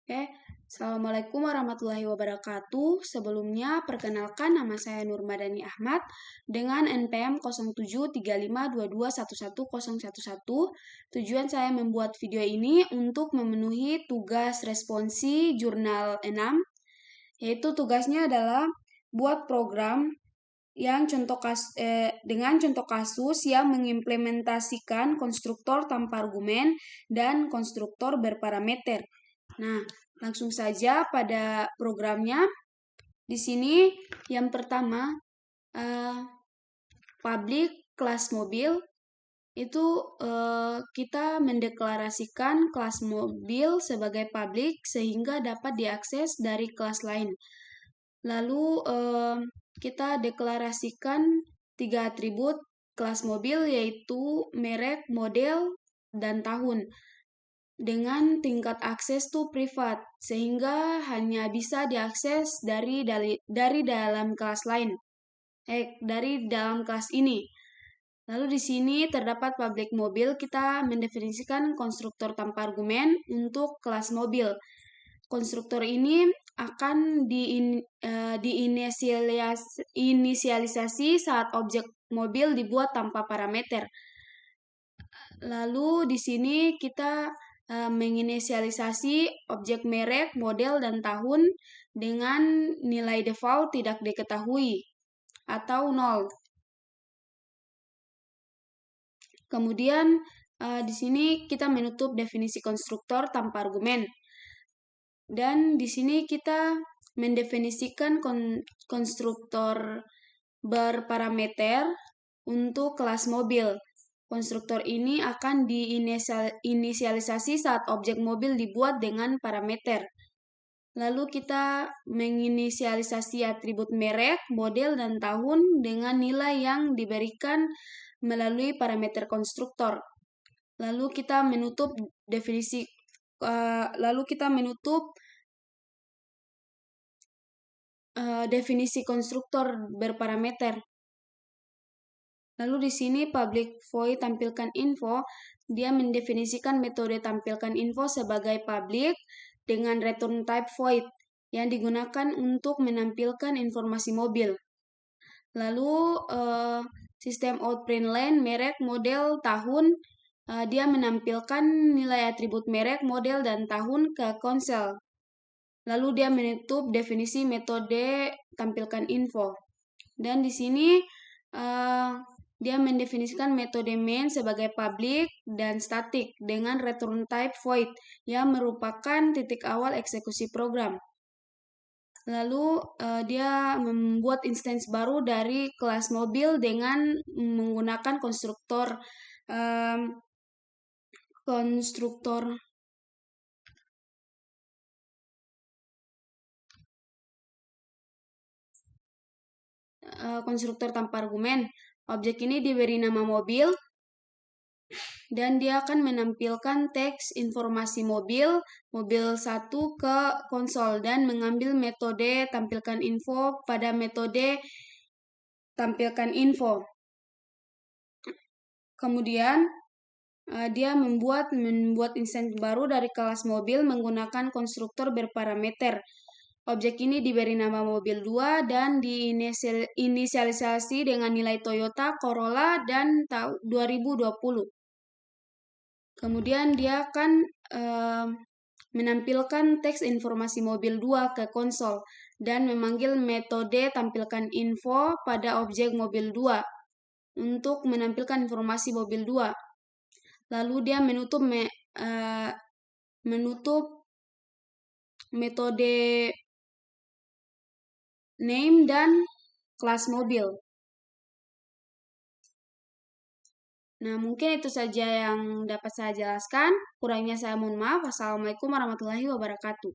Oke, Assalamualaikum warahmatullahi wabarakatuh. Sebelumnya, perkenalkan nama saya Nurmadani Ahmad dengan NPM 073522111011. Tujuan saya membuat video ini untuk memenuhi tugas responsi jurnal 6, yaitu tugasnya adalah buat program yang dengan contoh kasus yang mengimplementasikan konstruktor tanpa argumen dan konstruktor berparameter. Nah, langsung saja pada programnya. Di sini yang pertama, public kelas mobil. Itu kita mendeklarasikan kelas mobil sebagai public sehingga dapat diakses dari kelas lain. Lalu kita deklarasikan 3 atribut kelas mobil, yaitu merek, model, dan tahun. Dengan tingkat akses tuh privat, sehingga hanya bisa diakses dari dalam kelas lain. Dari dalam kelas ini. Lalu di sini terdapat public mobil, kita mendefinisikan konstruktor tanpa argumen untuk kelas mobil. Konstruktor ini akan diinisialisasi saat objek mobil dibuat tanpa parameter. Lalu di sini kita menginisialisasi objek merek, model, dan tahun dengan nilai default tidak diketahui atau 0. Kemudian di sini kita menutup definisi konstruktor tanpa argumen. Dan di sini kita mendefinisikan konstruktor berparameter untuk kelas mobil. Konstruktor ini akan diinisialisasi saat objek mobil dibuat dengan parameter. Lalu kita menginisialisasi atribut merek, model, dan tahun dengan nilai yang diberikan melalui parameter konstruktor. Lalu kita menutup definisi konstruktor berparameter. Lalu di sini public void tampilkan info, dia mendefinisikan metode tampilkan info sebagai public dengan return type void yang digunakan untuk menampilkan informasi mobil. Lalu sistem outprint line, merek, model, tahun, dia menampilkan nilai atribut merek, model, dan tahun ke konsol. Lalu dia menutup definisi metode tampilkan info. Dan di sini dia mendefinisikan metode main sebagai public dan static dengan return type void yang merupakan titik awal eksekusi program. Lalu dia membuat instance baru dari kelas mobil dengan menggunakan konstruktor tanpa argumen. Objek ini diberi nama mobil, dan dia akan menampilkan teks informasi mobil 1 ke konsol dan mengambil metode tampilkan info pada metode tampilkan info. Kemudian dia membuat instance baru dari kelas mobil menggunakan konstruktor berparameter. Objek ini diberi nama mobil 2 dan diinisialisasi dengan nilai Toyota Corolla dan tahun 2020. Kemudian dia akan menampilkan teks informasi mobil 2 ke konsol dan memanggil metode tampilkan info pada objek mobil 2 untuk menampilkan informasi mobil 2. Lalu dia menutup metode name dan kelas mobil. Nah, mungkin itu saja yang dapat saya jelaskan. Kurangnya saya mohon maaf. Wassalamualaikum warahmatullahi wabarakatuh.